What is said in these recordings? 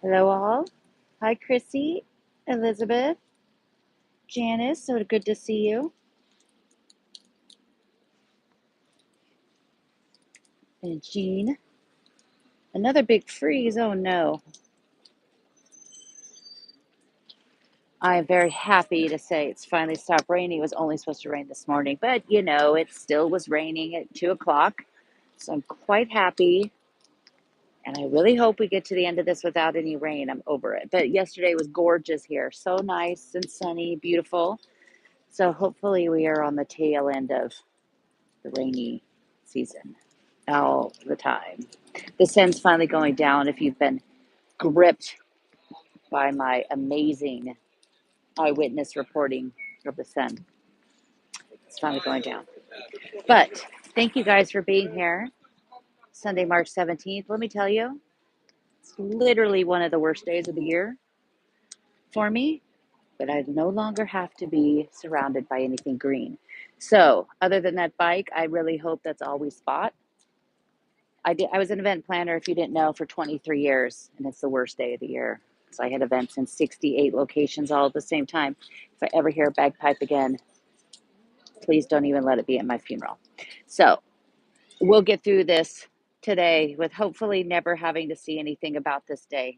Hello, all. Hi, Chrissy, Elizabeth, Janice. So good to see you. And Jean. Another big freeze. Oh, no. I am very happy to say it's finally stopped raining. It was only supposed to rain this morning, but it still was raining at 2 o'clock. So I'm quite happy. And I really hope we get to the end of this without any rain. I'm over it. But yesterday was gorgeous here. So nice and sunny, beautiful. So hopefully we are on the tail end of the rainy season all the time. The sun's finally going down. If you've been gripped by my amazing eyewitness reporting of the sun, it's finally going down. But thank you guys for being here. Sunday, March 17th. Let me tell you, it's literally one of the worst days of the year for me, but I no longer have to be surrounded by anything green. So, other than that bike, I really hope that's all we spot. I was an event planner, if you didn't know, for 23 years, and it's the worst day of the year. So I had events in 68 locations all at the same time. If I ever hear a bagpipe again, please don't even let it be at my funeral. So we'll get through this today with hopefully never having to see anything about this day,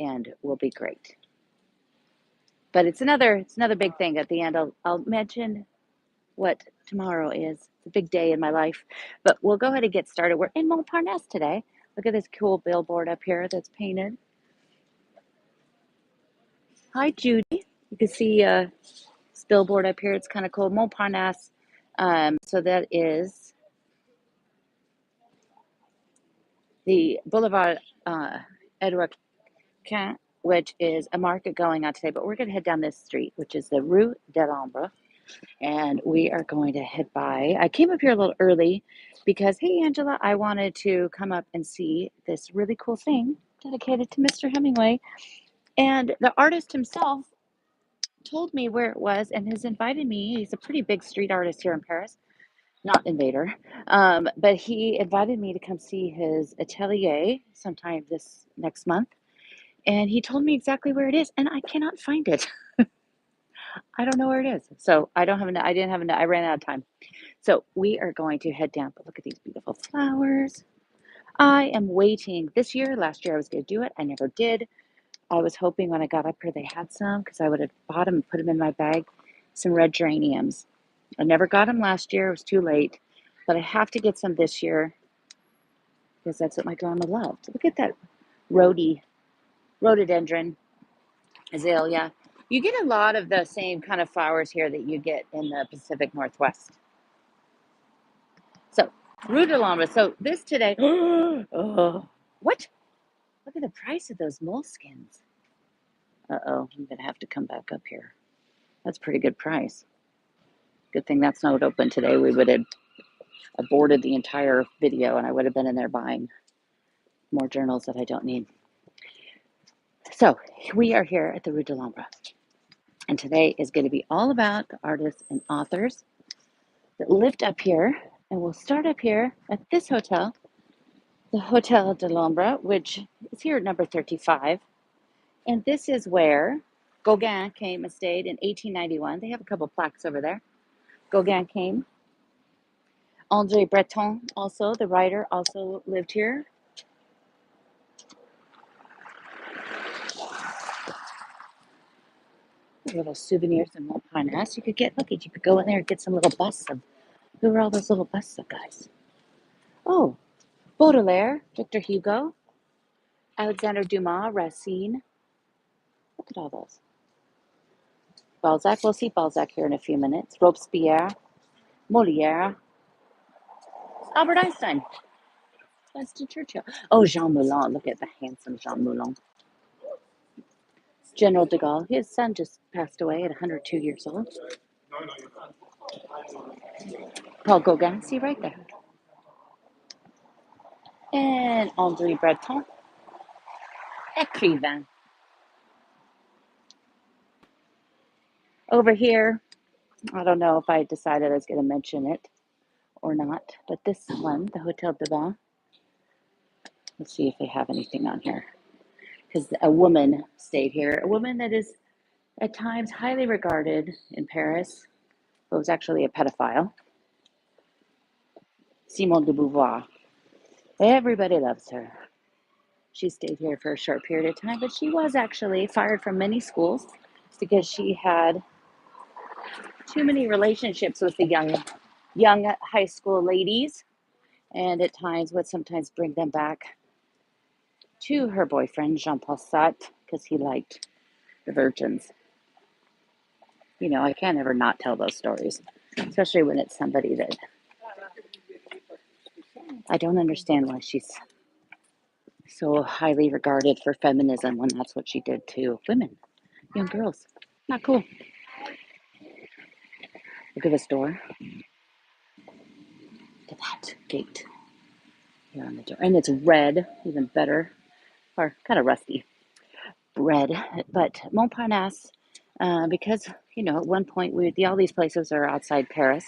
and we'll be great. But it's another big thing. At the end, I'll mention what tomorrow is. It's a big day in my life. But we'll go ahead and get started. We're in Montparnasse today. Look at this cool billboard up here that's painted. Hi, Judy. You can see this billboard up here. It's kind of cool. Montparnasse. So that is the Boulevard Edouard Quint, which is a market going on today. But we're going to head down this street, which is the Rue de l'Ombre. And we are going to head by. I came up here a little early because, hey, Angela, I wanted to come up and see this really cool thing dedicated to Mr. Hemingway. And the artist himself told me where it was and has invited me. He's a pretty big street artist here in Paris, not invader, but he invited me to come see his atelier sometime this next month. And he told me exactly where it is, and I cannot find it. I don't know where it is. So I don't have I didn't have I ran out of time. So we are going to head down, but look at these beautiful flowers. I am waiting this year. Last year I was going to do it. I never did. I was hoping when I got up here they had some because I would have bought them and put them in my bag. Some red geraniums. I never got them last year. It was too late. But I have to get some this year because that's what my grandma loved. Look at that rhododendron, azalea. You get a lot of the same kind of flowers here that you get in the Pacific Northwest. So, Rue de l'Ombre. So this today, oh, what? Look at the price of those moleskins. Uh-oh, I'm going to have to come back up here. That's a pretty good price. Good thing that's not open today. We would have aborted the entire video and I would have been in there buying more journals that I don't need. So we are here at the Rue de l'Ombre. And today is going to be all about the artists and authors that lived up here. And we'll start up here at this hotel, the Hotel de l'Ombre, which is here at number 35. And this is where Gauguin came and stayed in 1891. They have a couple plaques over there. Gauguin came. André Breton, also, the writer, also lived here. Little souvenirs in Montparnasse. You could get, look, you could go in there and get some little busts of, who were all those little busts of guys? Oh, Baudelaire, Victor Hugo, Alexander Dumas, Racine. Look at all those. Balzac, we'll see Balzac here in a few minutes. Robespierre, Molière, Albert Einstein, Winston Churchill. Oh, Jean Moulin, look at the handsome Jean Moulin. General de Gaulle, his son just passed away at 102 years old. Paul Gauguin, see right there. And André Breton, écrivain. Over here, I don't know if I decided I was going to mention it or not, but this one, the Hotel de Vin, Let's see if they have anything on here. Because a woman stayed here, a woman that is at times highly regarded in Paris, but was actually a pedophile. Simone de Beauvoir. Everybody loves her. She stayed here for a short period of time, but she was actually fired from many schools because she had too many relationships with the young high school ladies, and at times would sometimes bring them back to her boyfriend Jean-Paul Sartre because he liked the virgins. You know, I can't ever not tell those stories, especially when it's somebody that I don't understand why she's so highly regarded for feminism when that's what she did to women, young girls. Not cool. Look at this door. Look at that gate here on the door. And it's red, even better, or kind of rusty red. But Montparnasse, because, you know, at one point, all these places are outside Paris.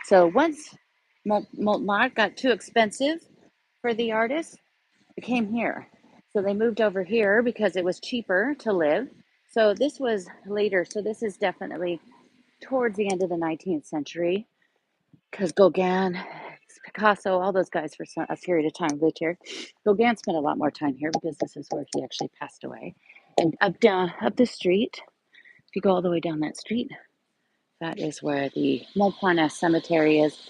So once Montmartre got too expensive for the artists, it came here. So they moved over here because it was cheaper to live. So this was later. So this is definitely towards the end of the 19th century because Gauguin, Picasso, all those guys for a period of time lived here. Gauguin spent a lot more time here because this is where he actually passed away. And up the street, if you go all the way down that street, that is where the Montparnasse Cemetery is,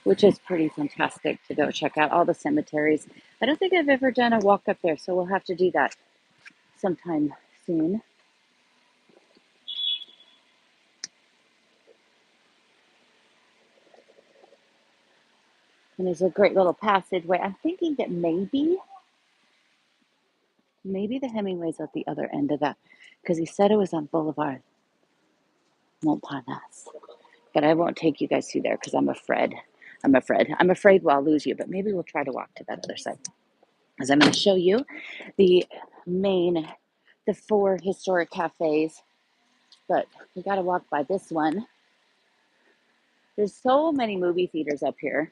which is pretty fantastic to go check out all the cemeteries. I don't think I've ever done a walk up there, so we'll have to do that sometime soon. And there's a great little passageway. I'm thinking that maybe the Hemingway's at the other end of that because he said it was on Boulevard Montparnasse. But I won't take you guys through there because I'm afraid. I'm afraid I'll lose you, but maybe we'll try to walk to that other side. As I'm going to show you the the four historic cafes, but we got to walk by this one. There's so many movie theaters up here.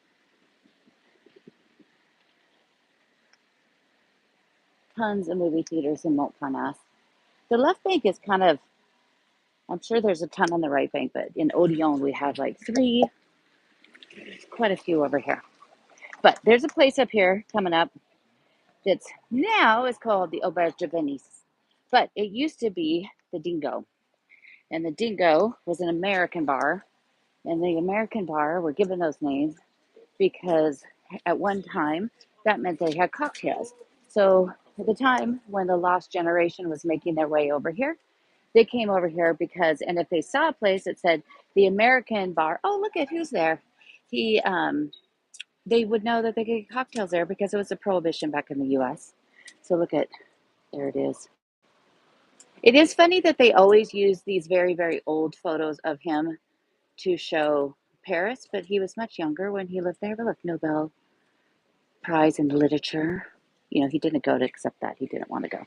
Tons of movie theaters in Montparnasse. The left bank is kind of, I'm sure there's a ton on the right bank, but in Odeon we have like three, quite a few over here. But there's a place up here coming up that's now is called the Auberge de Venise. But it used to be the Dingo. And the Dingo was an American bar. And the American bar were given those names because at one time that meant they had cocktails. So at the time when the lost generation was making their way over here, they came over here because, and if they saw a place that said the American bar, oh, look at who's there. He, they would know that they could get cocktails there because it was a prohibition back in the US. So look at, there it is. It is funny that they always use these very, very old photos of him to show Paris, but he was much younger when he lived there. But look, Nobel Prize in Literature. You know, he didn't go to accept that. He didn't want to go.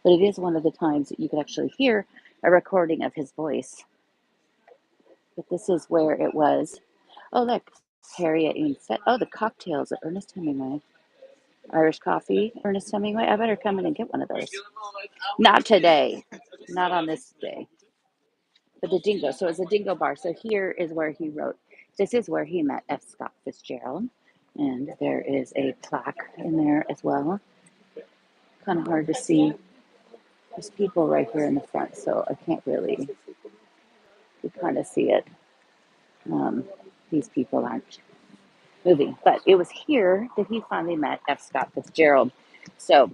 But it is one of the times that you could actually hear a recording of his voice. But this is where it was. Oh, look, Harriet and oh, the cocktails at Ernest Hemingway. Irish coffee, Ernest Hemingway. I better come in and get one of those. Not today. Not on this day. But the Dingo. So it's a Dingo bar. So here is where he wrote. This is where he met F. Scott Fitzgerald. And there is a plaque in there as well. Kind of hard to see. There's people right here in the front, so I can't really kind of see it. These people aren't moving. But it was here that he finally met F. Scott Fitzgerald. So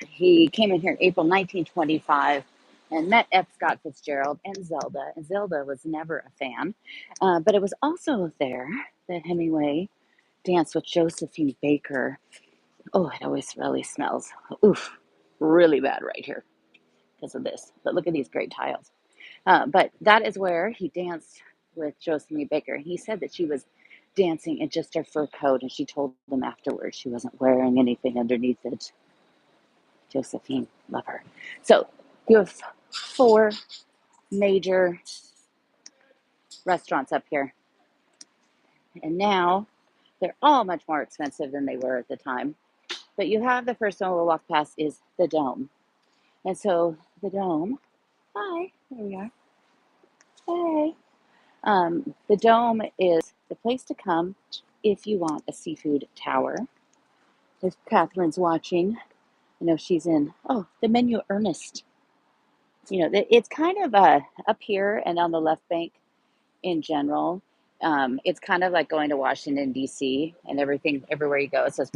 he came in here in April 1925 and met F. Scott Fitzgerald and Zelda. And Zelda was never a fan. But it was also there that Hemingway danced with Josephine Baker. Oh, it always really smells. Oof, really bad right here because of this. But look at these great tiles. But that is where he danced with Josephine Baker. And he said that she was dancing in just her fur coat. And she told him afterwards she wasn't wearing anything underneath it. Josephine, love her. So you have four major restaurants up here. And now They're all much more expensive than they were at the time. But you have the first one we'll walk past is the Dome. And so the Dome, hi, there we are. Hey. The Dome is the place to come if you want a seafood tower. If Catherine's watching, I know she's in, oh, the menu Ernest. It's kind of up here and on the left bank in general. It's kind of like going to Washington, D.C. and everything, everywhere you go, it says,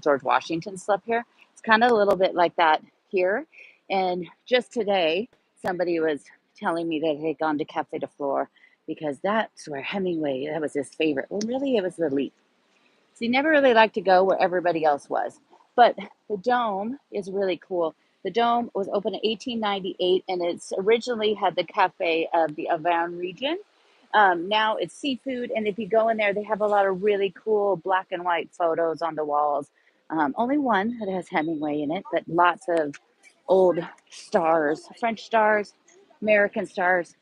George Washington slept here. It's kind of a little bit like that here. And just today, somebody was telling me that they'd gone to Cafe de Flore because that's where Hemingway, that was his favorite. Well, really, it was the Leap. So he never really liked to go where everybody else was. But the Dome is really cool. The Dome was opened in 1898, and it's originally had the cafe of the Auvergne region. Now it's seafood, and if you go in there, they have a lot of really cool black and white photos on the walls. Only one that has Hemingway in it, but lots of old stars, French stars, American stars.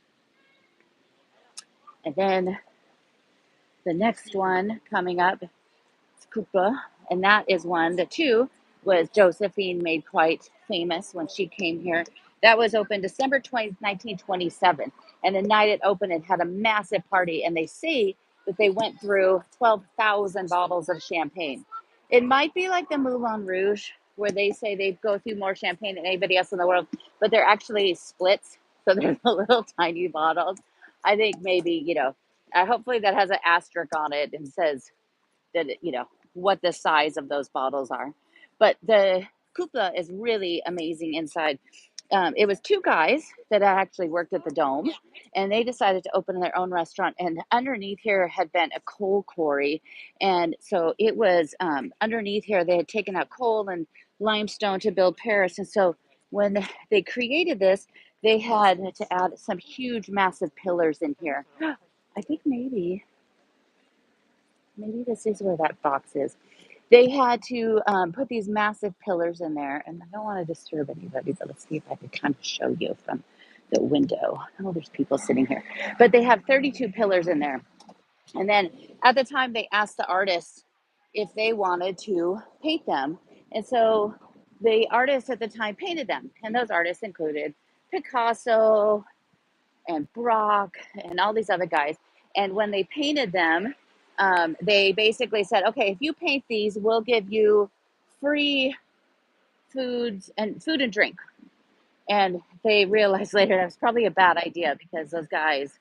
And then the next one coming up Coupa, and that is one that too was Josephine made quite famous when she came here. That was open December 20th, 1927. And the night it opened, it had a massive party. And they say that they went through 12,000 bottles of champagne. It might be like the Moulin Rouge, where they say they go through more champagne than anybody else in the world, but they're actually splits. So they're the little tiny bottles. I think maybe, hopefully that has an asterisk on it and says, that what the size of those bottles are. But the cupola is really amazing inside. It was two guys that actually worked at the Dome, and they decided to open their own restaurant. And underneath here had been a coal quarry, and so it was underneath here they had taken out coal and limestone to build Paris. And so when they created this, they had to add some huge, massive pillars in here. I think maybe this is where that box is. They had to put these massive pillars in there, and I don't want to disturb anybody, but let's see if I can kind of show you from the window. Oh, there's people sitting here. But they have 32 pillars in there. And then at the time, they asked the artists if they wanted to paint them. And so the artists at the time painted them. And those artists included Picasso and Brock and all these other guys. And when they painted them, they basically said, okay, if you paint these, we'll give you free food and drink. And they realized later that was probably a bad idea because those guys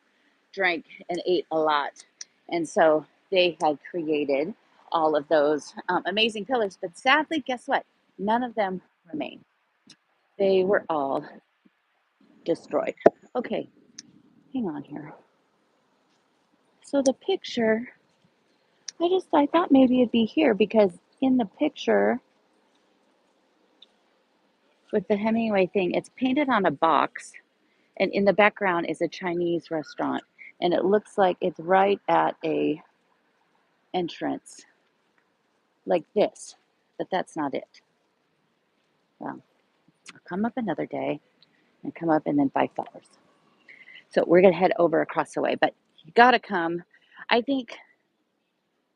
drank and ate a lot. And so they had created all of those amazing pillars. But sadly, guess what? None of them remain. They were all destroyed. Okay, hang on here. So the picture, I thought maybe it'd be here because in the picture with the Hemingway thing, it's painted on a box, and in the background is a Chinese restaurant, and it looks like it's right at a entrance like this, but that's not it. Well, I'll come up another day and come up and then buy flowers. So we're gonna head over across the way, but you gotta come. I think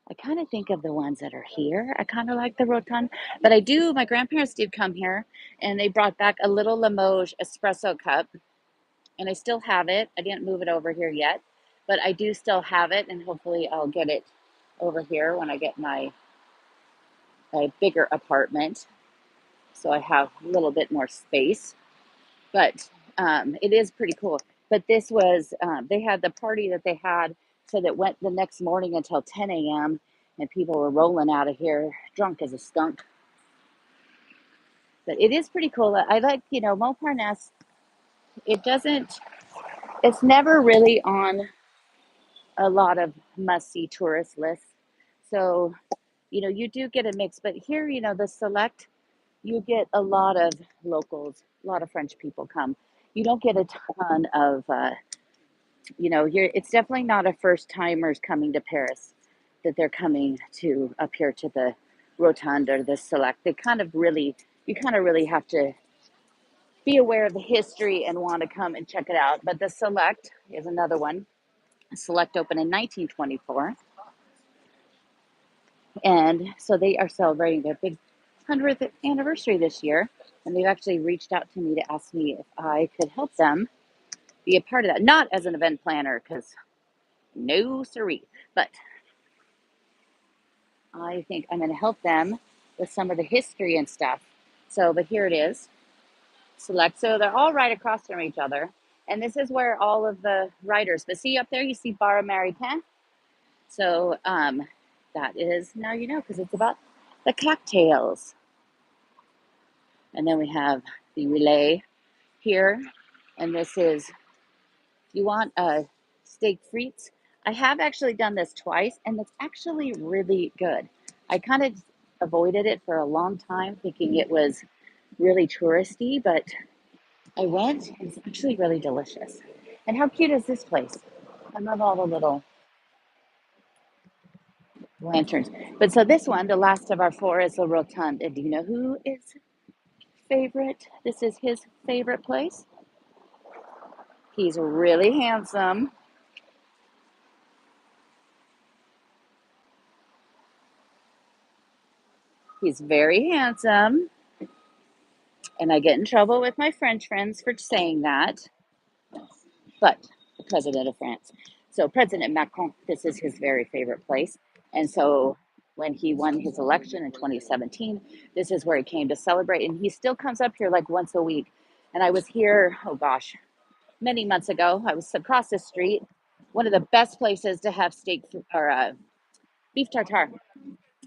I kind of think of the ones that are here. I kind of like the Rodan, but my grandparents did come here and they brought back a little Limoges espresso cup, and I still have it. I didn't move it over here yet, but I do still have it, and hopefully I'll get it over here when I get my bigger apartment. So I have a little bit more space, but it is pretty cool. But this was, they had the party that they had, so that went the next morning until 10 a.m. and people were rolling out of here drunk as a skunk. But it is pretty cool. I like, Montparnasse. It's never really on a lot of must-see tourist lists. So, you do get a mix. But here, the select, you get a lot of locals, a lot of French people come. You don't get a ton of, it's definitely not a first timers coming to Paris that they're coming to up here to the Rotund or the Select. You kind of really have to be aware of the history and want to come and check it out. But the Select is another one. Select opened in 1924. And so they are celebrating their big 100th anniversary this year. And they've actually reached out to me to ask me if I could help them be a part of that. Not as an event planner, because no siree, but I think I'm going to help them with some of the history and stuff. So, but here it is. Select. So they're all right across from each other. And this is where all of the writers, but see up there, you see Bar Americain. So that is, now you know, because it's about the cocktails. And then we have the relay here. And this is, if you want steak frites. I have actually done this twice, and it's actually really good. I kind of avoided it for a long time, thinking it was really touristy, but I went, and it's actually really delicious. And how cute is this place? I love all the little lanterns. But so this one, the last of our four, is the Rotund. And do you know who is favorite? This is his favorite place. He's really handsome. He's very handsome. And I get in trouble with my French friends for saying that. But the president of France. So President Macron, this is his very favorite place. And so when he won his election in 2017, this is where he came to celebrate. And he still comes up here like once a week. And I was here, oh gosh, many months ago. I was across the street. One of the best places to have steak or beef tartare.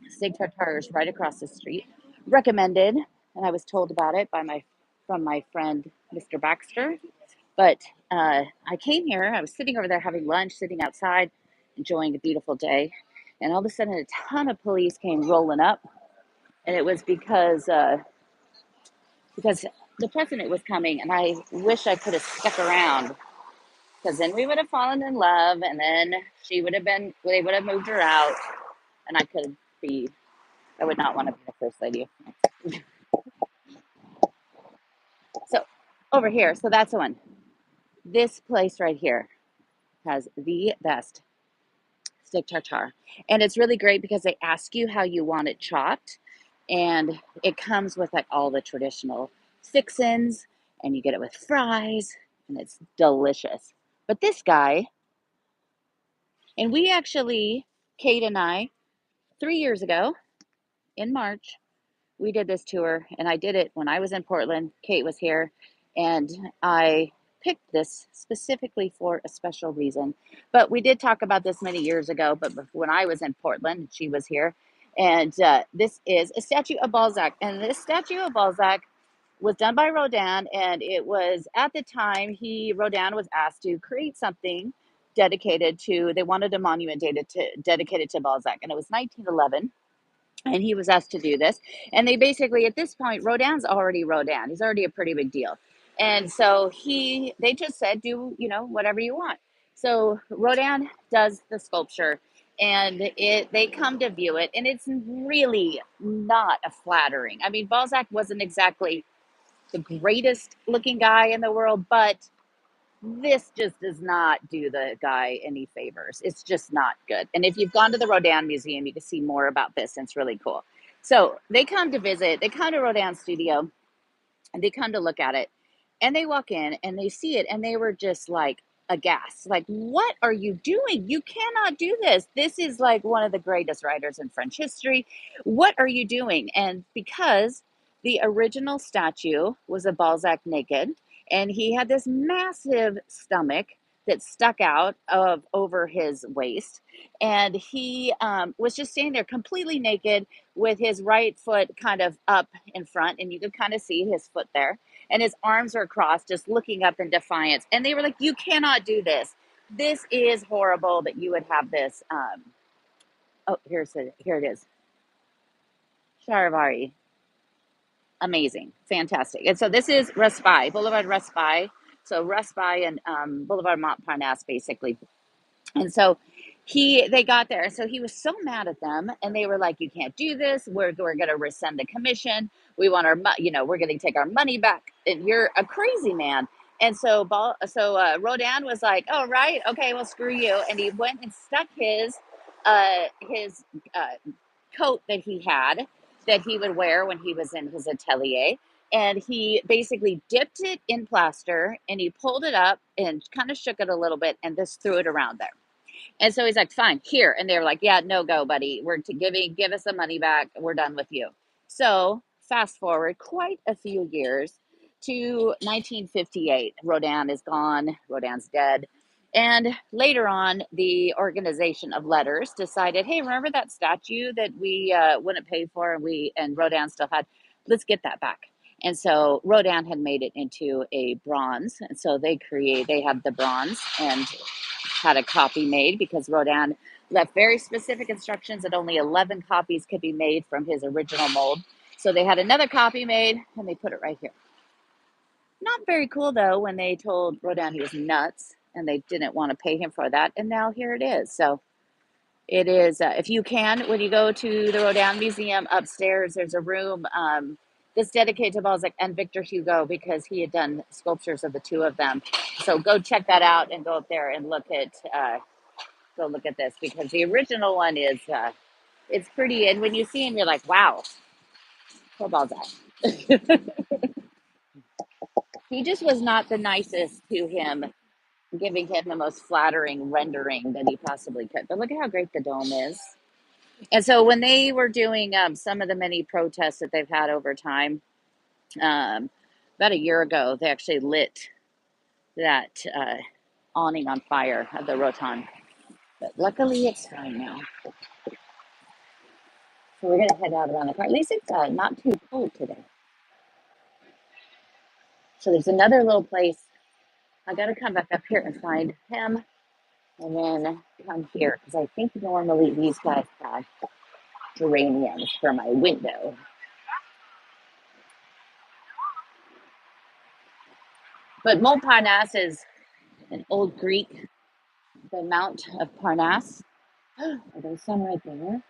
Steak tartare is right across the street. Recommended, and I was told about it by my from my friend Mr. Baxter. But I came here. I was sitting over there having lunch, sitting outside, enjoying a beautiful day, and all of a sudden, a ton of police came rolling up, and it was because the president was coming, and I wish I could have stuck around because then we would have fallen in love, and then they would have moved her out, and I would not want to be the first lady. So over here, so that's the one. This place right here has the best steak tartare. And it's really great because they ask you how you want it chopped. And it comes with like all the traditional fixins, and you get it with fries, and it's delicious. But this guy, and we actually, Kate and I, 3 years ago in March, we did this tour, and I did it when I was in Portland. Kate was here, and I picked this specifically for a special reason. But we did talk about this many years ago, but when I was in Portland, she was here. And this is a statue of Balzac. And this statue of Balzac was done by Rodan, and it was at the time Rodan was asked to create something they wanted a monument dedicated to Balzac, and it was 1911, and he was asked to do this. And they basically, at this point, Rodin's already Rodin. He's already a pretty big deal. And so they just said, do, whatever you want. So Rodin does the sculpture, and they come to view it, and it's really not a flattering. I mean, Balzac wasn't exactly the greatest looking guy in the world, but this just does not do the guy any favors. It's just not good. And if you've gone to the Rodin Museum, you can see more about this, and it's really cool. So they come to visit, they come to Rodin's studio, and they come to look at it, and they walk in and they see it, and they were just like aghast. Like, what are you doing? You cannot do this. This is like one of the greatest writers in French history. What are you doing? And because the original statue was a Balzac naked, and he had this massive stomach that stuck out of over his waist, and he was just standing there completely naked with his right foot kind of up in front, and you could kind of see his foot there, and his arms are crossed, just looking up in defiance. And they were like, you cannot do this. This is horrible that you would have this. Here it is. Charivari. Amazing. Fantastic. And so this is Raspail, Boulevard Raspail. So Raspail and Boulevard Montparnasse, basically. And so they got there. So he was so mad at them, and they were like, you can't do this. We're going to rescind the commission. We want we're going to take our money back. And you're a crazy man. And so Rodin was like, oh, right. Okay, well, screw you. And he went and stuck his uh, coat that he had that he would wear when he was in his atelier. And he basically dipped it in plaster and he pulled it up and kind of shook it a little bit and just threw it around there. And so he's like, fine, here. And they were like, yeah, no go, buddy. We're give us the money back. We're done with you. So fast forward quite a few years to 1958. Rodan is gone. Rodin's dead. And later on, the organization of letters decided, hey, remember that statue that we wouldn't pay for and Rodin still had? Let's get that back. And so Rodin had made it into a bronze. And so they have the bronze and had a copy made because Rodin left very specific instructions that only 11 copies could be made from his original mold. So they had another copy made and they put it right here. Not very cool though when they told Rodin he was nuts and they didn't want to pay him for that. And now here it is. So it is, if you can, when you go to the Rodin Museum upstairs, there's a room that's dedicated to Balzac and Victor Hugo because he had done sculptures of the two of them. So go check that out and go up there and look at this because the original one is it's pretty. And when you see him, you're like, wow, poor Balzac. He just was not the nicest to him, giving him the most flattering rendering that he possibly could. But look at how great the dome is. And so when they were doing some of the many protests that they've had over time, about a year ago, they actually lit that awning on fire of the Rotan. But luckily, it's fine now. So we're going to head out around the park. At least it's not too cold today. So there's another little place. I got to come back up here and find him and then come here because I think normally these guys have geraniums for my window. But Montparnasse is an old Greek, the Mount of Parnasse. Are those some right there?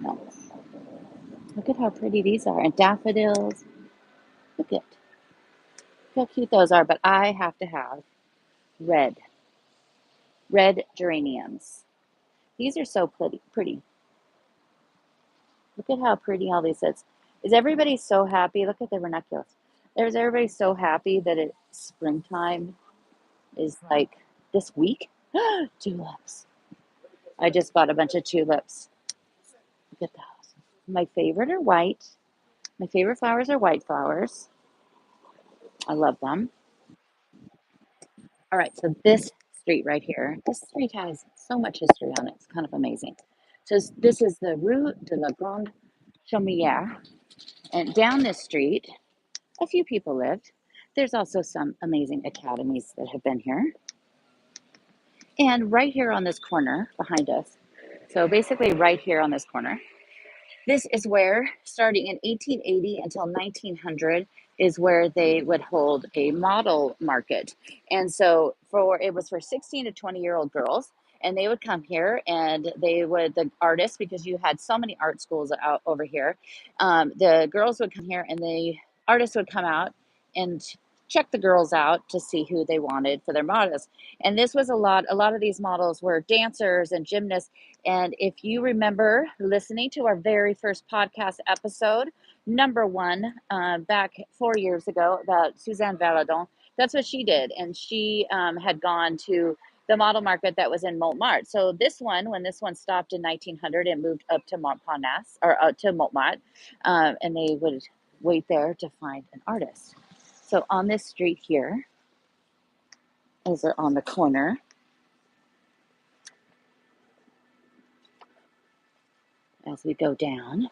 No. Look at how pretty these are. And daffodils. Look at how cute those are. But I have to have red. Red geraniums. These are so pretty. Look at how pretty all these is. Is everybody so happy? Look at the ranunculus. There's everybody so happy that it's springtime is like this week. Tulips. I just bought a bunch of tulips. Look at those. My favorite are white. My favorite flowers are white flowers. I love them. All right, so this street right here, this street has so much history on it. It's kind of amazing. So this is the Rue de la Grande Chaumière. And down this street, a few people lived. There's also some amazing academies that have been here. And right here on this corner behind us, so basically right here on this corner, this is where, starting in 1880 until 1900, is where they would hold a model market. And so it was for 16 to 20-year-old girls. And they would come here and the artists, because you had so many art schools out over here, the girls would come here and the artists would come out and check the girls out to see who they wanted for their models. And this was a lot of these models were dancers and gymnasts. And if you remember listening to our very first podcast episode, number one, back 4 years ago about Suzanne Valadon, that's what she did. And she had gone to the model market that was in Montmartre. So when this one stopped in 1900, it moved up to Montparnasse or to Montmartre, and they would wait there to find an artist. So on this street here, as they're on the corner, as we go down,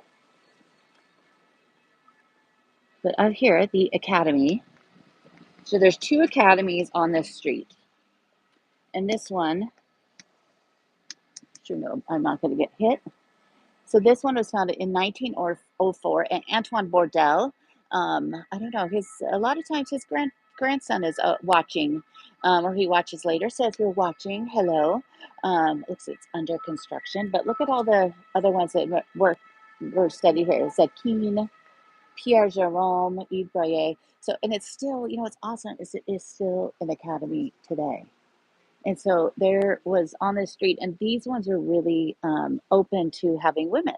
but up here at the academy, so there's two academies on this street. And this one, sure no, I'm not going to get hit. So this one was founded in 1904, and Antoine Bourdelle, I don't know, a lot of times his grandson is watching, or he watches later. So if you're watching, hello. It's under construction, but look at all the other ones that were studied here. Zakin, Pierre Jerome, Yves Boyer. So, and it's still, what's awesome is it is still an academy today. And so there was on this street, and these ones are really open to having women.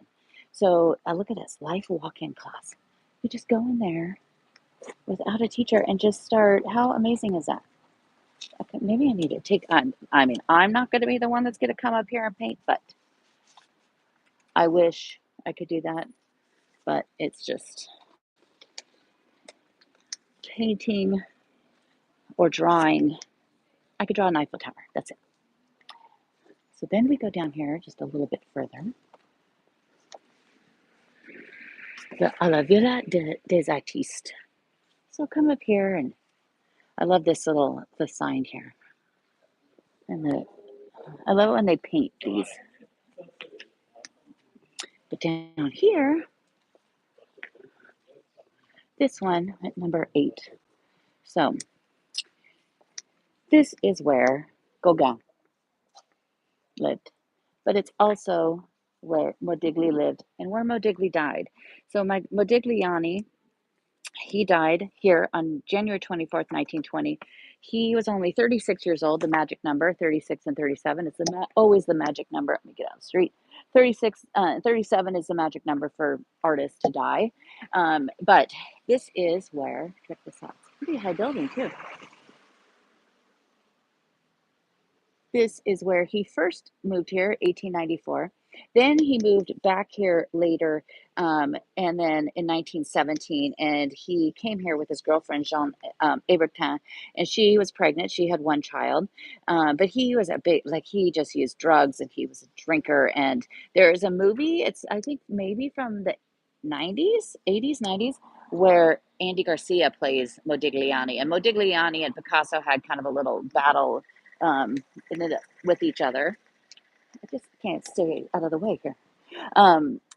So look at this life walk-in class. You just go in there without a teacher and just start. How amazing is that? Okay, maybe I need to take. I mean, I'm not going to be the one that's going to come up here and paint, but I wish I could do that. But it's just painting or drawing. I could draw an Eiffel Tower. That's it. So then we go down here just a little bit further. A la Villa des Artistes. So come up here, and I love this the sign here. And I love when they paint these. But down here, this one at number 8. So this is where Gauguin lived, but it's also where Modigliani lived and where Modigliani died. So Modigliani, he died here on January 24th, 1920. He was only 36 years old, the magic number, 36 and 37. It's always the magic number. Let me get on the street. 37 is the magic number for artists to die. But this is where, check this out, it's a pretty high building too. This is where he first moved here, 1894. Then he moved back here later, and then in 1917, and he came here with his girlfriend, Jean Hébertin, and she was pregnant. She had one child, but he was he just used drugs and he was a drinker. And there is a movie, it's, I think, maybe from the 90s, 80s, 90s, where Andy Garcia plays Modigliani. And Modigliani and Picasso had kind of a little battle um, with each other. I just can't stay out of the way here.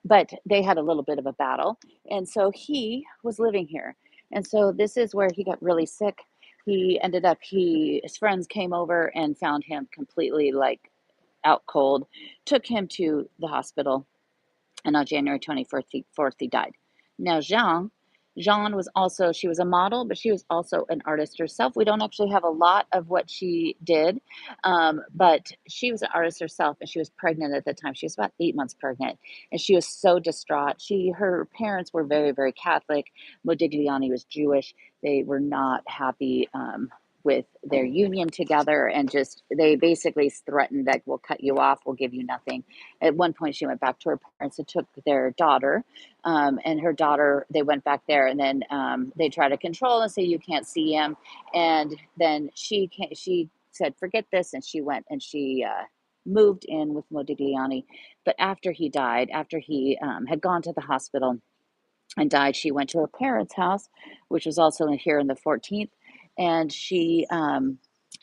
But they had a little bit of a battle. And so he was living here. And so this is where he got really sick. He ended up, his friends came over and found him completely like out cold, took him to the hospital, and on January 24th, he died. Now, Jean was also, she was a model, but she was also an artist herself. We don't actually have a lot of what she did, but she was an artist herself, and she was pregnant at the time. She was about 8 months pregnant, and she was so distraught. Her parents were very, very Catholic. Modigliani was Jewish. They were not happy with their union together, and just they basically threatened that we'll cut you off, we'll give you nothing. At one point, she went back to her parents and took their daughter, and her daughter, they went back there, and then they tried to control and say you can't see him, and then she said forget this, and she went and she moved in with Modigliani. But after he died, after he had gone to the hospital and died, she went to her parents' house, which was also here in the 14th, and she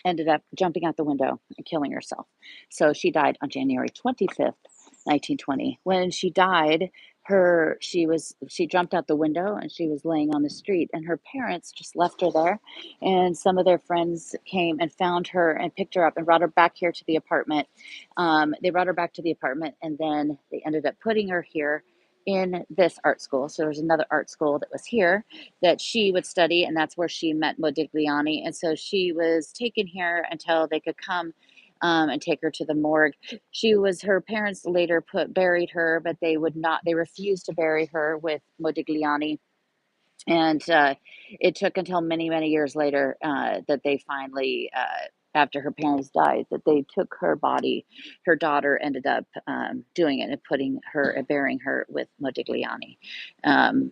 ended up jumping out the window and killing herself. So she died on January 25th, 1920. When she died, she jumped out the window and she was laying on the street, and her parents just left her there, and some of their friends came and found her and picked her up and brought her back here to the apartment. They brought her back to the apartment, and then they ended up putting her here in this art school. So there's another art school that was here that she would study, and that's where she met Modigliani. And so she was taken here until they could come and take her to the morgue. Her parents later buried her, but they refused to bury her with Modigliani. And it took until many, many years later that they finally, after her parents died, that they took her body. Her daughter ended up doing it and burying her with Modigliani.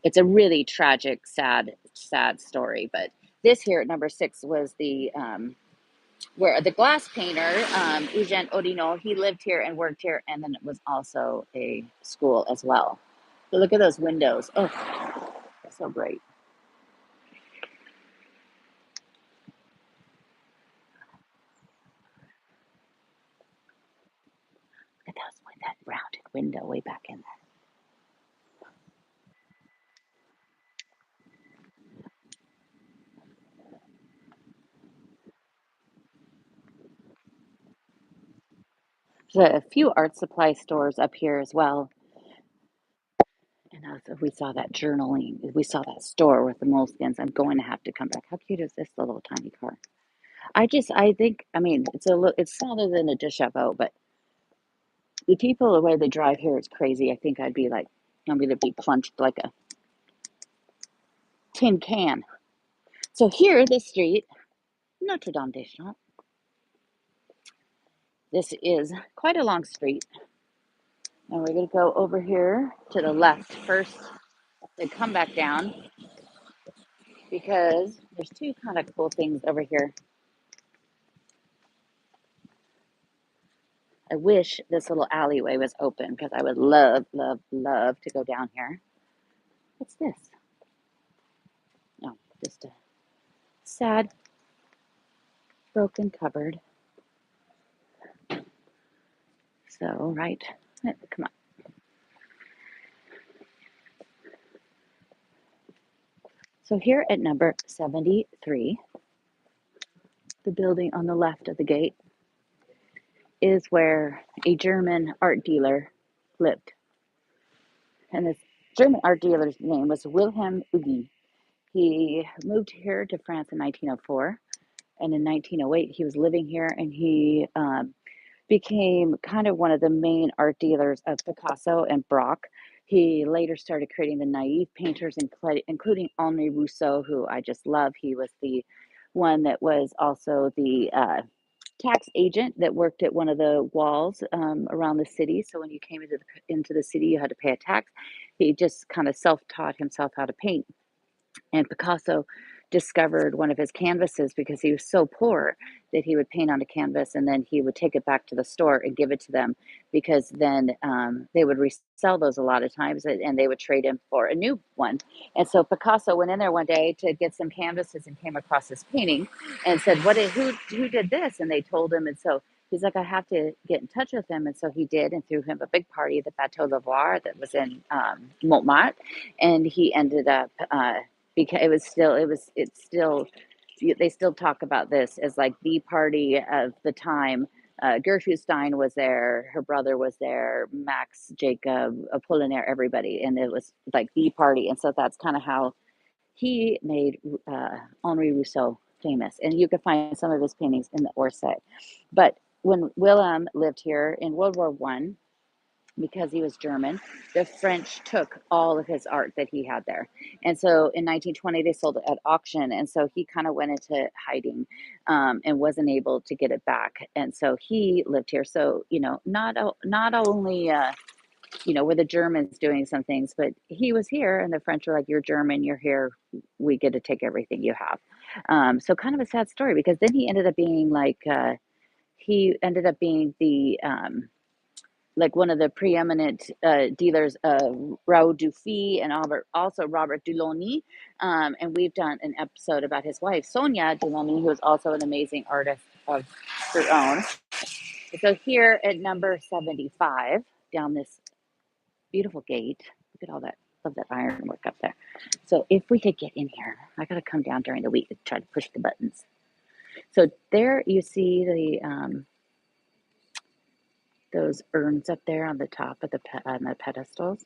It's a really tragic, sad, sad story. But this here at number 6 was where the glass painter, Eugène Odinot, he lived here and worked here, and then it was also a school as well. So look at those windows. Oh, so great. Look at that rounded window way back in there. There's a few art supply stores up here as well. And we saw that journaling. We saw that store with the moleskins. I'm going to have to come back. How cute is this little tiny car? I think, I mean, it's smaller than a dishevel, but the people, the way they drive here is crazy. I think I'd be like I'm going to be plunged like a tin can. So here, this street, Notre Dame des Champs. This is quite a long street. And we're going to go over here to the left first, then come back down because there's two kind of cool things over here. I wish this little alleyway was open because I would love, love, love to go down here. What's this? No, just a sad, broken cupboard. So, right, come on. So here at number 73, the building on the left of the gate is where a German art dealer lived. And this German art dealer's name was Wilhelm Ugi. He moved here to France in 1904. And in 1908, he was living here and he became kind of one of the main art dealers of Picasso and Braque. He later started creating the naive painters, including Henri Rousseau, who I just love. He was the one that was also the tax agent that worked at one of the walls around the city. So when you came into the city, you had to pay a tax. He just kind of self-taught himself how to paint. And Picasso discovered one of his canvases because he was so poor that he would paint on a canvas and then he would take it back to the store and give it to them because then they would resell those a lot of times and they would trade him for a new one. And so Picasso went in there one day to get some canvases and came across this painting and said, who did this? And they told him. And so he's like, I have to get in touch with him. And so he did and threw him a big party at the Bateau Lavoir that was in Montmartre. And he ended up because it's still they still talk about this as like the party of the time. Gertrude Stein was there, her brother was there, Max, Jacob, Apollinaire, everybody, and it was like the party. And so that's kind of how he made Henri Rousseau famous. And you can find some of his paintings in the Orsay. But when Willem lived here in World War One, because he was German, the French took all of his art that he had there. And so in 1920, they sold it at auction. And so he kind of went into hiding and wasn't able to get it back. And so he lived here. So, not only, were the Germans doing some things, but he was here and the French were like, you're German, you're here, we get to take everything you have. So kind of a sad story because then he ended up being the, like one of the preeminent dealers of Raoul Dufy and also Robert Delaunay. And we've done an episode about his wife, Sonia Delaunay, who is also an amazing artist of her own. So here at number 75, down this beautiful gate, look at all that, love that ironwork up there. So if we could get in here, I got to come down during the week to try to push the buttons. So there you see those urns up there on the top of the pedestals.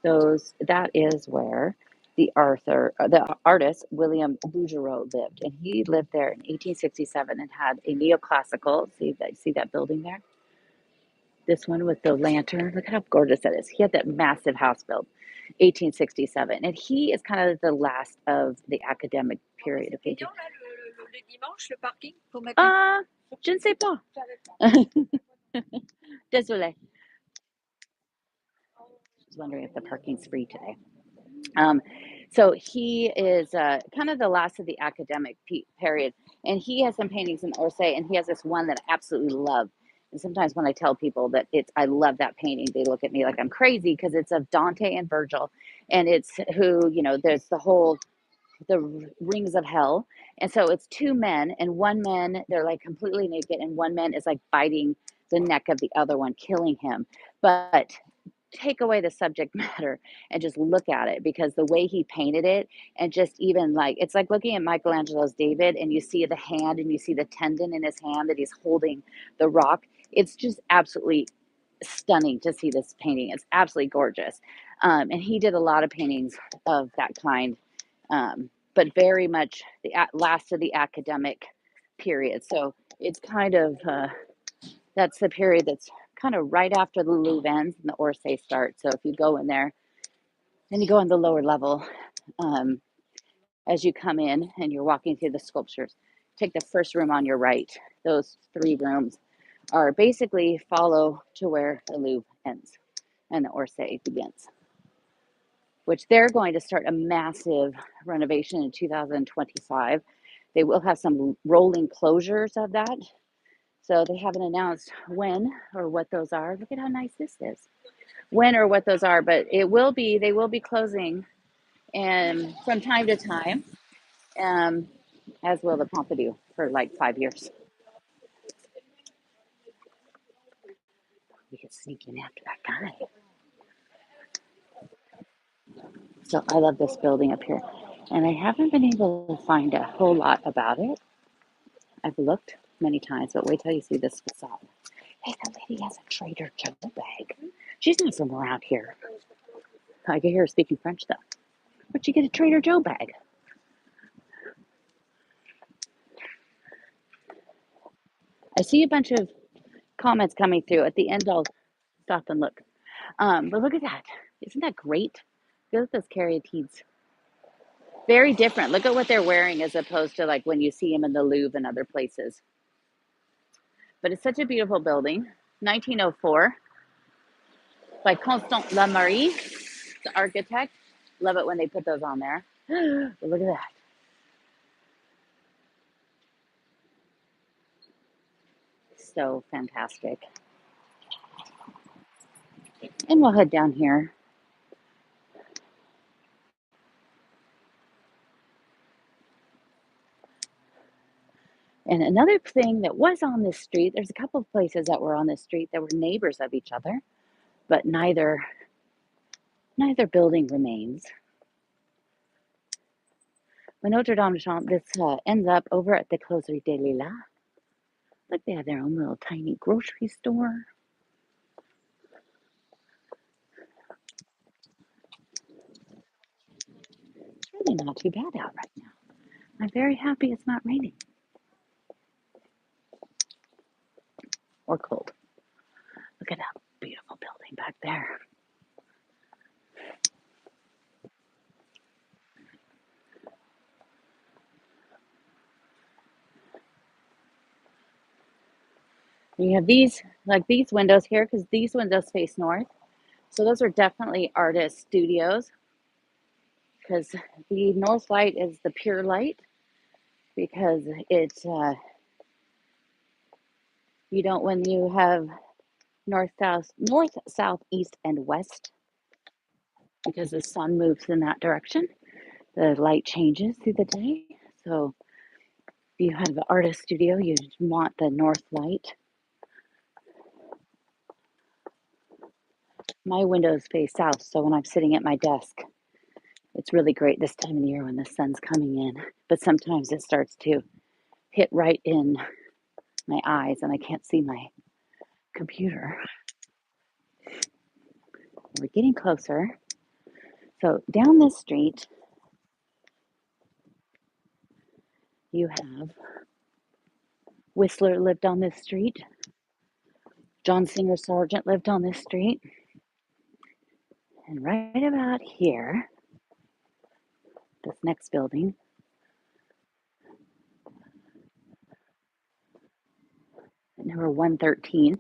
That is where the artist William Bouguereau lived, and he lived there in 1867 and had a neoclassical. See that building there? This one with the lantern. Look at how gorgeous that is. He had that massive house built, 1867, and he is kind of the last of the academic period of painting. Je ne sais pas. Désolé. I was wondering if the parking's free today. So he is kind of the last of the academic period, and he has some paintings in Orsay, and he has this one that I absolutely love. And sometimes when I tell people that I love that painting, they look at me like I'm crazy because it's of Dante and Virgil, and it's there's the rings of hell, and so it's two men, and one man they're like completely naked, and one man is like biting the neck of the other one, killing him, but take away the subject matter and just look at it because the way he painted it and just even like it's like looking at Michelangelo's David and you see the hand and you see the tendon in his hand that he's holding the rock. It's just absolutely stunning to see this painting. It's absolutely gorgeous. And he did a lot of paintings of that kind, but very much the last of the academic period. So it's kind of that's the period that's kind of right after the Louvre ends and the Orsay starts. So if you go in there, Then you go on the lower level. Um, as you come in and you're walking through the sculptures, take the first room on your right. Those three rooms are basically follow to where the Louvre ends and the Orsay begins, which they're going to start a massive renovation in 2025. They will have some rolling closures of that. So they haven't announced when or what those are. Look at how nice this is. When or what those are, but they will be closing and from time to time, um, as will the Pompidou for like 5 years. We could sneak in after that guy. So I love this building up here. And I haven't been able to find a whole lot about it. I've looked many times, but wait till you see this facade. Hey, the lady has a Trader Joe bag. She's not from around here. I can hear her speaking French though. Where'd she get a Trader Joe bag? I see a bunch of comments coming through. At the end, I'll stop and look. But look at that. Isn't that great? Look at those caryatides. Very different. Look at what they're wearing as opposed to like when you see them in the Louvre and other places. But it's such a beautiful building. 1904 by Constant Lamarie, the architect. Love it when they put those on there. Look at that. So fantastic. And we'll head down here. And another thing that was on this street, there's a couple of places that were on this street that were neighbors of each other, but neither building remains. When Notre Dame de Champs, this ends up over at the Closerie des Lilas. Look, they have their own little tiny grocery store. It's really not too bad out right now. I'm very happy it's not raining or cold. Look at that beautiful building back there. You have these windows here because these windows face north. So those are definitely artist studios because the north light is the pure light because it's you don't when you have north, south, east, and west because the sun moves in that direction. The light changes through the day. So if you have an artist studio, you want the north light. My windows face south, so when I'm sitting at my desk, it's really great this time of the year when the sun's coming in. But sometimes it starts to hit right in my eyes and I can't see my computer. We're getting closer. So down this street, you have Whistler lived on this street. John Singer Sargent lived on this street. And right about here, this next building, number 113,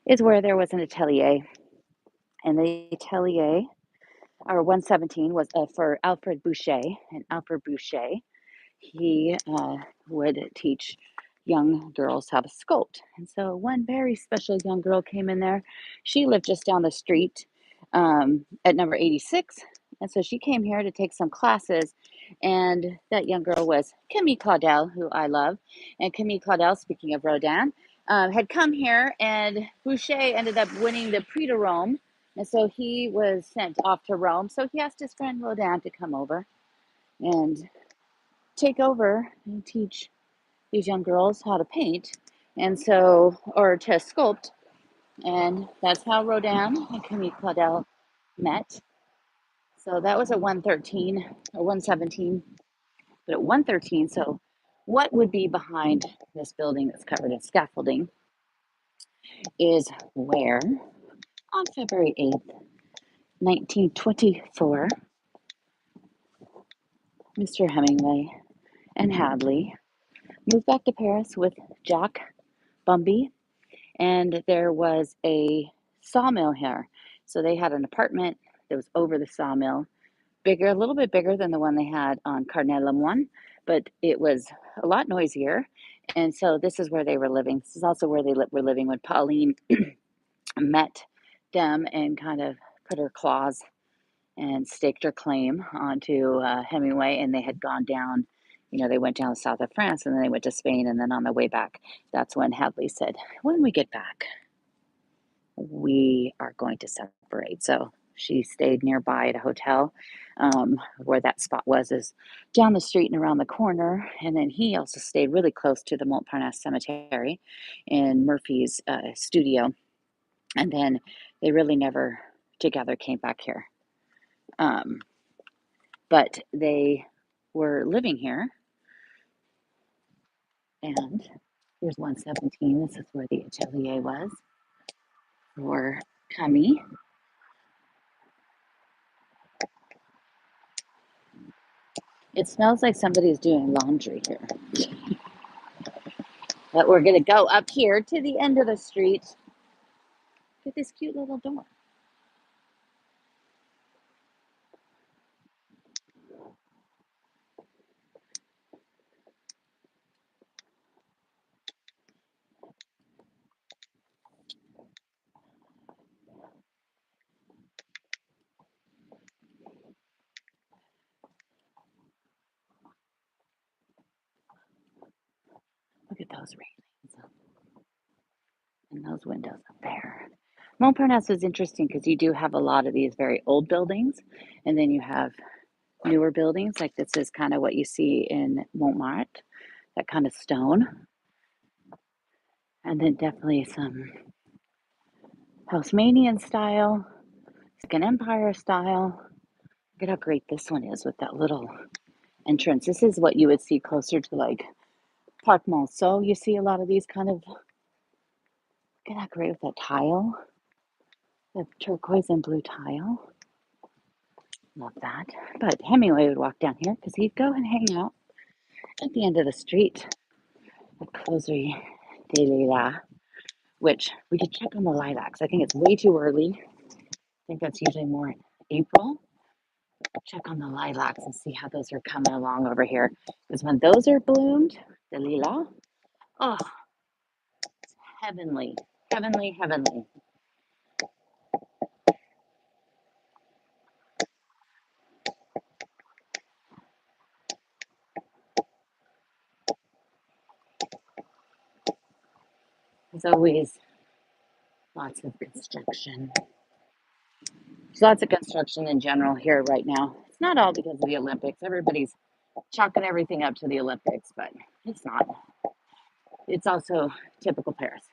is where there was an atelier. And the atelier, or 117, was for Alfred Boucher. And Alfred Boucher, he would teach young girls how to sculpt. And so one very special young girl came in there. She lived just down the street at number 86. And so she came here to take some classes. And that young girl was Camille Claudel, who I love. And Camille Claudel, speaking of Rodan, had come here, and Boucher ended up winning the Prix de Rome. And so he was sent off to Rome. So he asked his friend Rodan to come over and take over and teach these young girls how to paint or to sculpt. And that's how Rodan and Camille Claudel met. So that was at 113 or 117, but at 113. So what would be behind this building that's covered in scaffolding is where on February 8th, 1924, Mr. Hemingway and Hadley moved back to Paris with Jack Bumby, and there was a sawmill here. So they had an apartment that was over the sawmill, bigger, a little bit bigger than the one they had on Carnet Lemoine, but it was a lot noisier. And so this is where they were living. This is also where they were living when Pauline met them and kind of put her claws and staked her claim onto Hemingway. And they had gone down, they went down the south of France and then they went to Spain. And then on the way back, that's when Hadley said, when we get back, we are going to separate. So she stayed nearby at a hotel where that spot was, is down the street and around the corner. And then he also stayed really close to the Montparnasse cemetery in Murphy's studio. And then they really never together came back here. But they were living here. And here's 117. This is where the atelier was for Camille. It smells like somebody's doing laundry here. But we're going to go up here to the end of the street. Look at this cute little door. Look at those railings and those windows up there. Montparnasse is interesting because you do have a lot of these very old buildings, and then you have newer buildings. Like this is kind of what you see in Montmartre, that kind of stone. And then definitely some Haussmannian style, Second Empire style. Look at how great this one is with that little entrance. This is what you would see closer to like Parc Monceau. You see a lot of these kind of, look at that great with that tile, the turquoise and blue tile. Love that. But Hemingway would walk down here because he'd go and hang out at the end of the street at Closerie des Lilas, which we could check on the lilacs. I think it's way too early. I think that's usually more in April. Check on the lilacs and see how those are coming along over here. Because when those are bloomed, the lilas, oh, it's heavenly, heavenly, heavenly. There's always lots of construction. There's lots of construction in general here right now. It's not all because of the Olympics. Everybody's chalking everything up to the Olympics, but it's not. It's also typical Paris.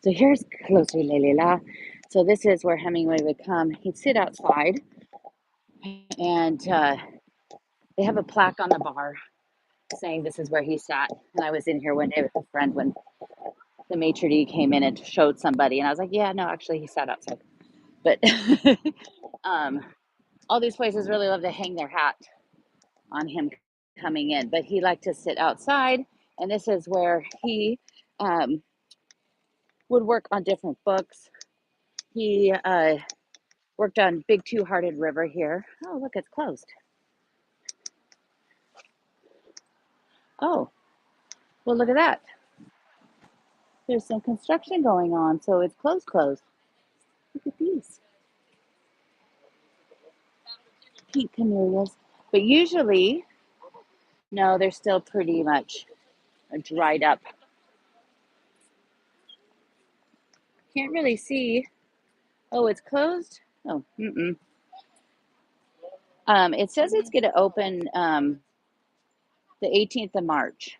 So here's Closerie les Lilas. So this is where Hemingway would come. He'd sit outside, and they have a plaque on the bar saying this is where he sat. And I was in here one day with a friend when the maitre d' came in and showed somebody, and I was like, yeah, no, actually he sat outside. But all these places really love to hang their hat on him coming in, but he liked to sit outside, and this is where he would work on different books. He worked on Big Two-Hearted River here. Oh, look, it's closed. Oh, well, look at that. There's some construction going on, so it's closed. Look at these pink camellias. But usually, no, they're still pretty much dried up. Can't really see. Oh, it's closed? Oh, mm-mm. It says it's going to open the 18th of March.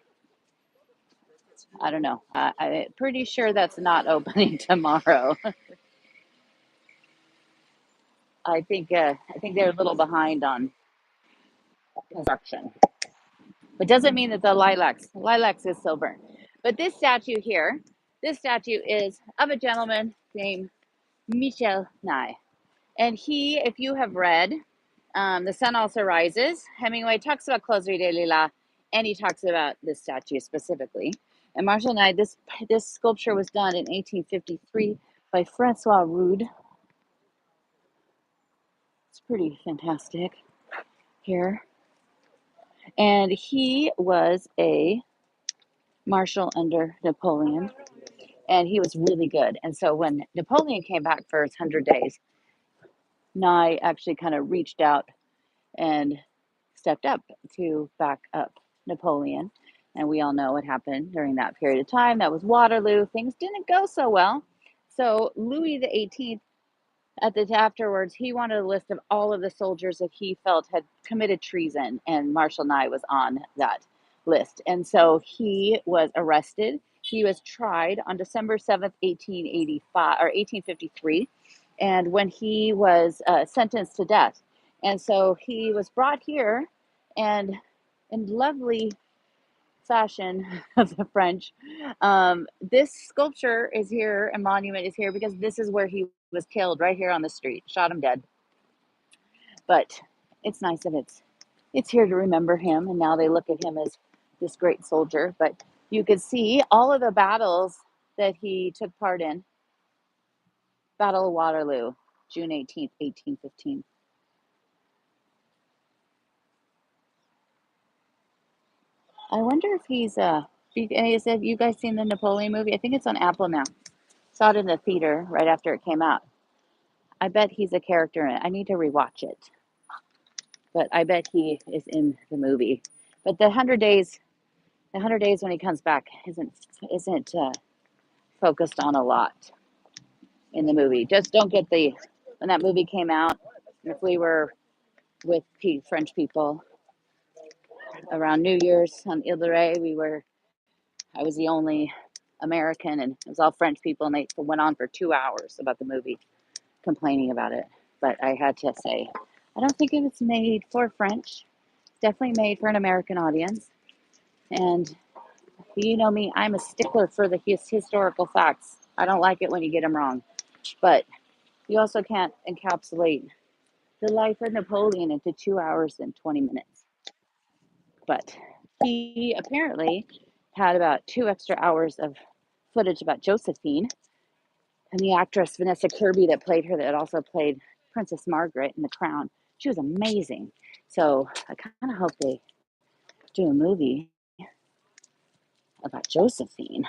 I don't know. I'm pretty sure that's not opening tomorrow. I think they're a little behind on construction, but doesn't mean that the lilacs is silver. But this statue here, this statue is of a gentleman named Michel Nye, And he, if you have read The Sun Also Rises, Hemingway talks about Closerie de Lila, and he talks about this statue specifically. And Marshall Nye, this sculpture was done in 1853 by Francois Rude. It's pretty fantastic here. And he was a marshal under Napoleon, and he was really good. And so when Napoleon came back for his 100 days, Nye actually kind of reached out and stepped up to back up Napoleon. And we all know what happened during that period of time. That was Waterloo. Things didn't go so well. So Louis the 18th, afterwards, he wanted a list of all of the soldiers that he felt had committed treason, and Marshall Nye was on that list. And so he was arrested. He was tried on December 7th, 1885 or 1853, and when he was sentenced to death. And so he was brought here, and in lovely fashion of the French, this sculpture is here, a monument is here because this is where he was killed, right here on the street, shot him dead. But it's nice that it's here to remember him, and now they look at him as this great soldier. But you could see all of the battles that he took part in. Battle of Waterloo, June 18th, 1815. I wonder if he's you guys seen the Napoleon movie? I think it's on Apple now. Saw it in the theater right after it came out. I bet he's a character in it. I need to rewatch it, but I bet he is in the movie. But the 100 days when he comes back isn't focused on a lot in the movie. Just don't get when that movie came out. If we were with French people around New Year's on Ile de Ré, I was the only American, and it was all French people, and they went on for 2 hours about the movie, complaining about it. But I had to say, I don't think it was made for French. It's definitely made for an American audience. And you know me, I'm a stickler for the historical facts. I don't like it when you get them wrong. But you also can't encapsulate the life of Napoleon into 2 hours and 20 minutes. But he apparently had about 2 extra hours of footage about Josephine, and the actress Vanessa Kirby that played her, that also played Princess Margaret in The Crown. She was amazing. So I kind of hope they do a movie about Josephine.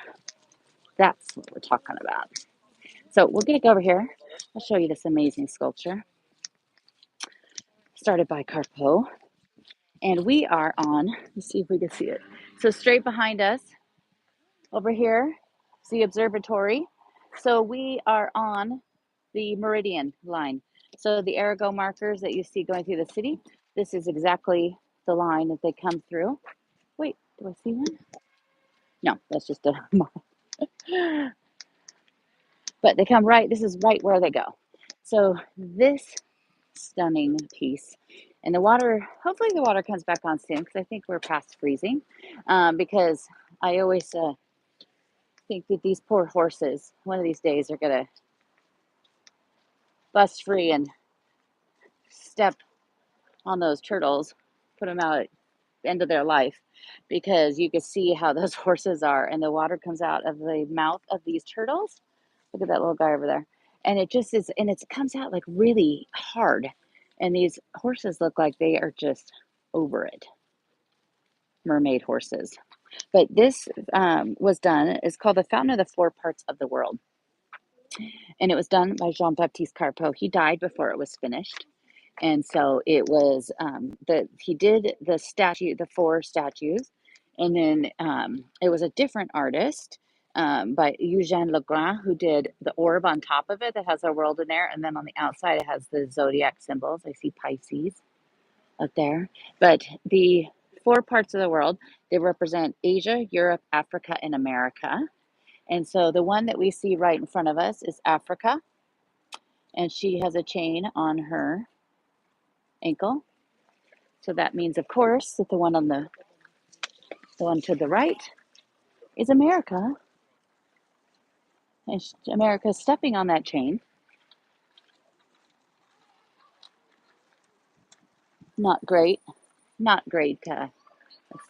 That's what we're talking about. So we're going to go over here. I'll show you this amazing sculpture started by Carpeaux. And we are on, let's see if we can see it. So straight behind us, over here, is the observatory. So we are on the meridian line. So the Arago markers that you see going through the city, this is exactly the line that they come through. Wait, do I see one? No, that's just a but they come right, this is right where they go. So this stunning piece, and the water, hopefully the water comes back on soon, because I think we're past freezing, because I always think that these poor horses, one of these days, are going to bust free and step on those turtles, put them out at the end of their life, because you can see how those horses are, and the water comes out of the mouth of these turtles. Look at that little guy over there. And it just is, and it comes out like really hard. And these horses look like they are just over it. Mermaid horses. But this was done, it's called The Fountain of the Four Parts of the World. And it was done by Jean-Baptiste Carpeaux. He died before it was finished. And so it was, he did the four statues. And then it was a different artist by Eugène Legrand, who did the orb on top of it that has a world in there. And then on the outside, it has the zodiac symbols. I see Pisces up there. But the four parts of the world, they represent Asia, Europe, Africa, and America. And so the one that we see right in front of us is Africa. And she has a chain on her ankle. So that means, of course, that the one to the right is America. And America is stepping on that chain. Not great. Not great. Let's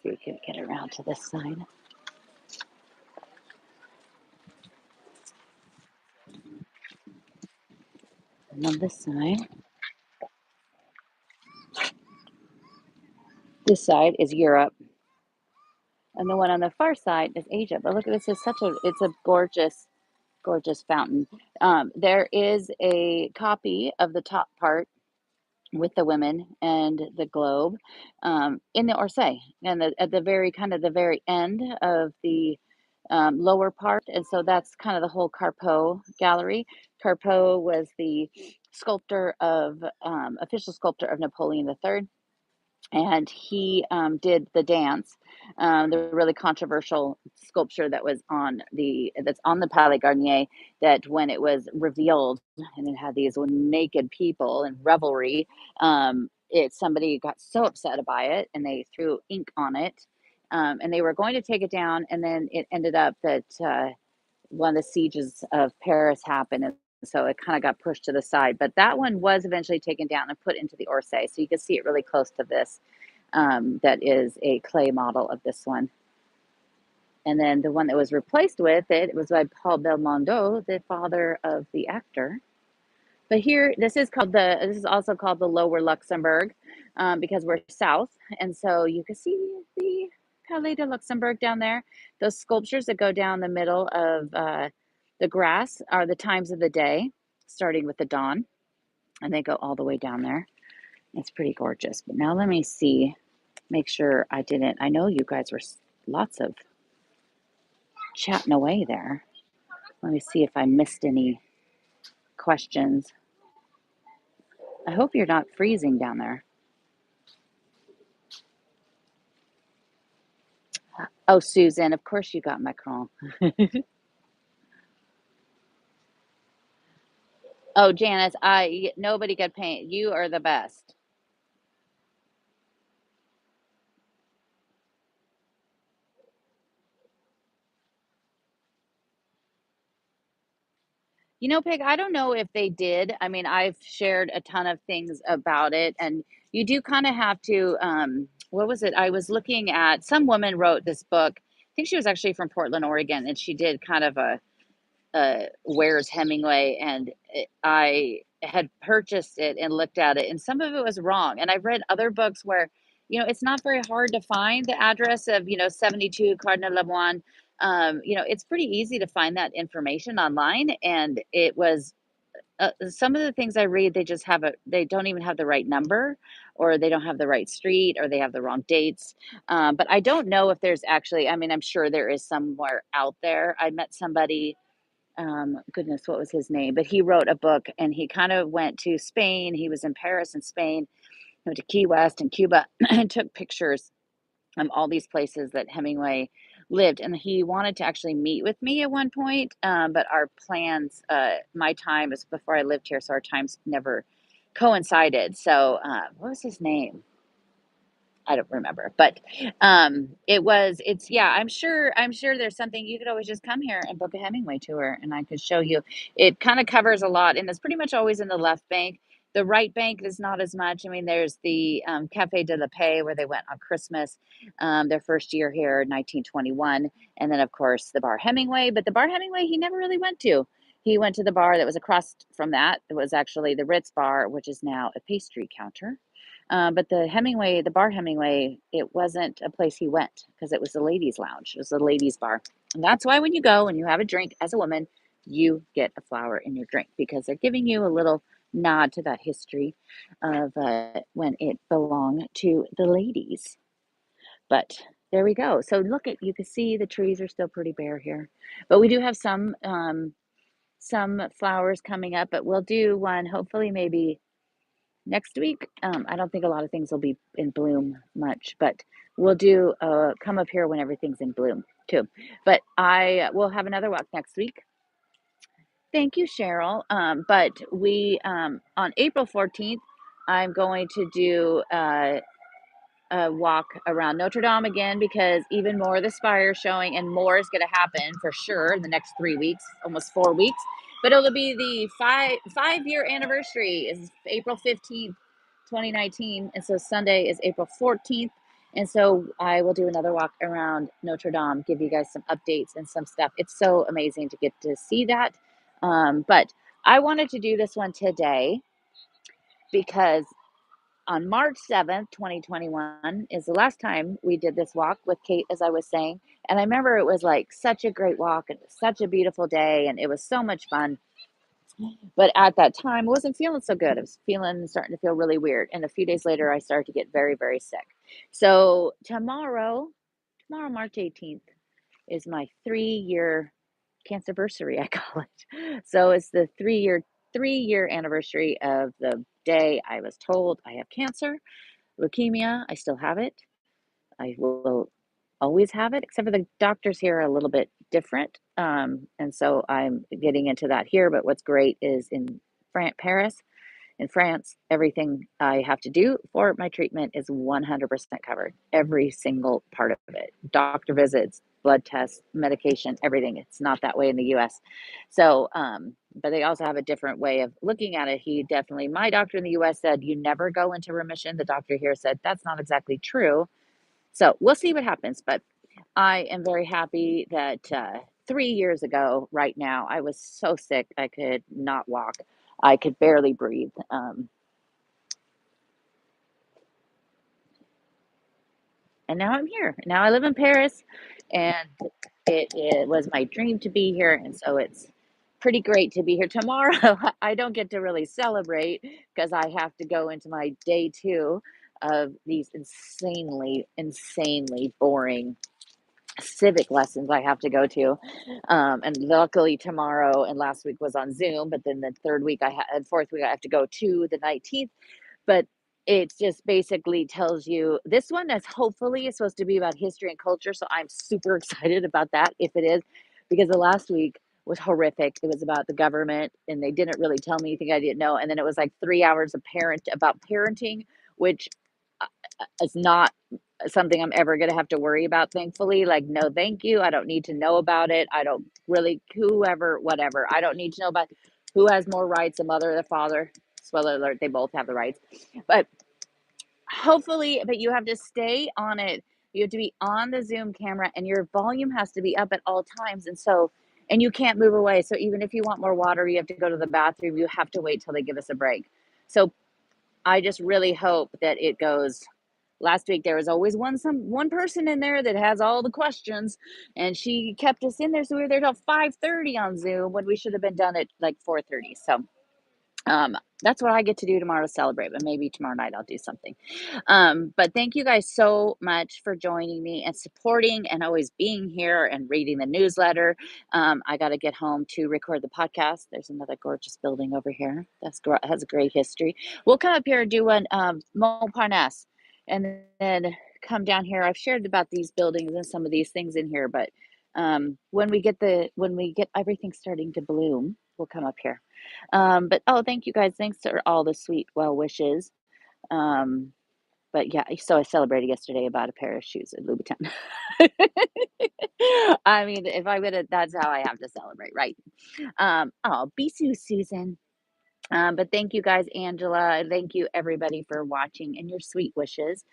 see if we can get around to this side. And on this side is Europe, and the one on the far side is Asia. But look at this; it's a gorgeous, gorgeous fountain. There is a copy of the top part with the women and the globe in the Orsay, and at the very kind of the very end of the lower part, and so that's kind of the whole Carpeaux gallery. Carpeaux was the sculptor of official sculptor of Napoleon III, and he did the dance, the really controversial sculpture that's on the Palais Garnier. That when it was revealed, and it had these naked people in revelry, it somebody got so upset by it, and they threw ink on it, and they were going to take it down, and then it ended up that one of the sieges of Paris happened, and so it kind of got pushed to the side. But that one was eventually taken down and put into the Orsay, so you can see it really close to this. That is a clay model of this one. And then the one that was replaced with it was by Paul Belmondo, the father of the actor. But here, this is also called the Lower Luxembourg, because we're south, and so you can see the Palais de Luxembourg down there. Those sculptures that go down the middle of the grass are the times of the day, starting with the dawn, and they go all the way down there. It's pretty gorgeous. But now let me see, make sure I didn't. I know you guys were lots of chatting away there. Let me see if I missed any questions. I hope you're not freezing down there. Oh, Susan, of course you got Macron. Oh, Janice, nobody could paint. You are the best. Peg, I don't know if they did. I mean, I've shared a ton of things about it, and you do kind of have to. What was it? I was looking at some woman wrote this book. I think she was actually from Portland, Oregon, and she did kind of a Where's Hemingway, and I had purchased it and looked at it, and some of it was wrong. And I've read other books where, it's not very hard to find the address of, 72 Cardinal Lemoine. It's pretty easy to find that information online, and it was some of the things I read, they don't even have the right number, or they don't have the right street, or they have the wrong dates. But I don't know if there's actually, I mean, I'm sure there is somewhere out there. I met somebody, goodness, what was his name? But he wrote a book, and he kind of went to Spain. He was in Paris and Spain, went to Key West and Cuba, and took pictures of all these places that Hemingway lived. And he wanted to actually meet with me at one point, but our plans, my time is before I lived here, so our times never coincided. So, what was his name? I don't remember, but yeah, I'm sure there's something. You could always just come here and book a Hemingway tour, and I could show you. It kind of covers a lot, and it's pretty much always in the left bank. The right bank is not as much. I mean, there's the Cafe de la Paix, where they went on Christmas, their first year here, 1921, and then of course the Bar Hemingway. But the Bar Hemingway he never really went to. He went to the bar that was across from that. It was actually the Ritz Bar, which is now a pastry counter. But the Bar Hemingway, it wasn't a place he went, because it was a ladies' lounge. It was a ladies' bar. And that's why when you go and you have a drink as a woman, you get a flower in your drink, because they're giving you a little nod to that history of when it belonged to the ladies. But there we go. So you can see the trees are still pretty bare here, but we do have some flowers coming up. But we'll do one hopefully maybe next week. I don't think a lot of things will be in bloom much, but we'll do come up here when everything's in bloom too. But I will have another walk next week. Thank you, Cheryl. But we on April 14th, I'm going to do a walk around Notre Dame again, because even more of the spire showing, and more is going to happen for sure in the next 3 weeks, almost 4 weeks. But it'll be the 5 year anniversary is April 15th 2019. And so Sunday is April 14th. And so I will do another walk around Notre Dame, give you guys some updates and some stuff. It's so amazing to get to see that. But I wanted to do this one today because on March 7th, 2021 is the last time we did this walk with Kate, as I was saying. And I remember it was like such a great walk and such a beautiful day and it was so much fun. But at that time, I wasn't feeling so good. I was starting to feel really weird. And a few days later, I started to get very, very sick. So tomorrow, March 18th, is my 3-year cancerversary, I call it. So it's the 3-year anniversary of the day I was told I have cancer, leukemia. I still have it. I will always have it, except for the doctors here are a little bit different. And so I'm getting into that here. But what's great is in Paris, in France, everything I have to do for my treatment is 100% covered. Every single part of it. Doctor visits, blood tests, medication, everything. It's not that way in the US. So, but they also have a different way of looking at it. My doctor in the US said, you never go into remission. The doctor here said, that's not exactly true. So we'll see what happens. But I am very happy that 3 years ago, right now, I was so sick I could not walk. I could barely breathe. And now I'm here. Now I live in Paris, and it was my dream to be here. And so it's pretty great to be here. Tomorrow, I don't get to really celebrate because I have to go into my day 2 of these insanely, insanely boring civic lessons I have to go to. And luckily tomorrow and last week was on Zoom, but then the fourth week I have to go to the 19th. But it just basically tells you this one is hopefully is supposed to be about history and culture. So I'm super excited about that if it is, because the last week was horrific. It was about the government and they didn't really tell me anything I didn't know. And then it was like 3 hours of about parenting, which is not something I'm ever going to have to worry about, thankfully. Like, no, thank you. I don't need to know about it. I don't really, whoever, whatever. I don't need to know about who has more rights, the mother or the father. Spoiler alert, they both have the rights. But hopefully, but you have to stay on it. You have to be on the Zoom camera and your volume has to be up at all times. And you can't move away. So even if you want more water, you have to go to the bathroom. You have to wait till they give us a break. So I just really hope that it goes. Last week there was always one person in there that has all the questions, and she kept us in there, so we were there till 5:30 on Zoom when we should have been done at like 4:30. So that's what I get to do tomorrow to celebrate, but maybe tomorrow night I'll do something. But thank you guys so much for joining me and supporting and always being here and reading the newsletter. I got to get home to record the podcast. There's another gorgeous building over here has a great history. We'll come up here and do one Montparnasse, and then come down here. I've shared about these buildings and some of these things in here, but when we get everything starting to bloom, we'll come up here. But thank you guys. Thanks for all the sweet well wishes. Um, but yeah, so I celebrated yesterday about a pair of shoes at Louboutin. I mean, if I would have, that's how I have to celebrate, right? Bisous, Susan. But thank you guys, Angela. Thank you everybody for watching and your sweet wishes.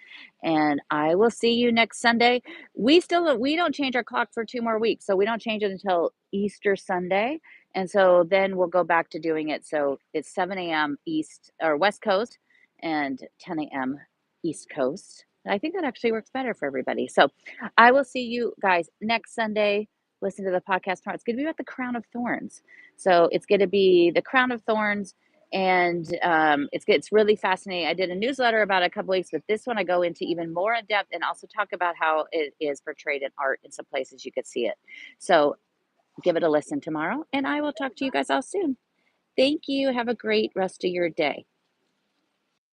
And I will see you next Sunday. We don't change our clock for 2 more weeks. So we don't change it until Easter Sunday. And so then we'll go back to doing it. So it's 7 a.m. East or West Coast and 10 a.m. East Coast. I think that actually works better for everybody. So I will see you guys next Sunday. Listen to the podcast tomorrow. It's going to be about the crown of thorns. So it's going to be the crown of thorns, and it's really fascinating. I did a newsletter about it a couple weeks, but this one I go into even more in depth and also talk about how it is portrayed in art in some places you could see it. So give it a listen tomorrow, and I will talk to you guys all soon. Thank you. Have a great rest of your day.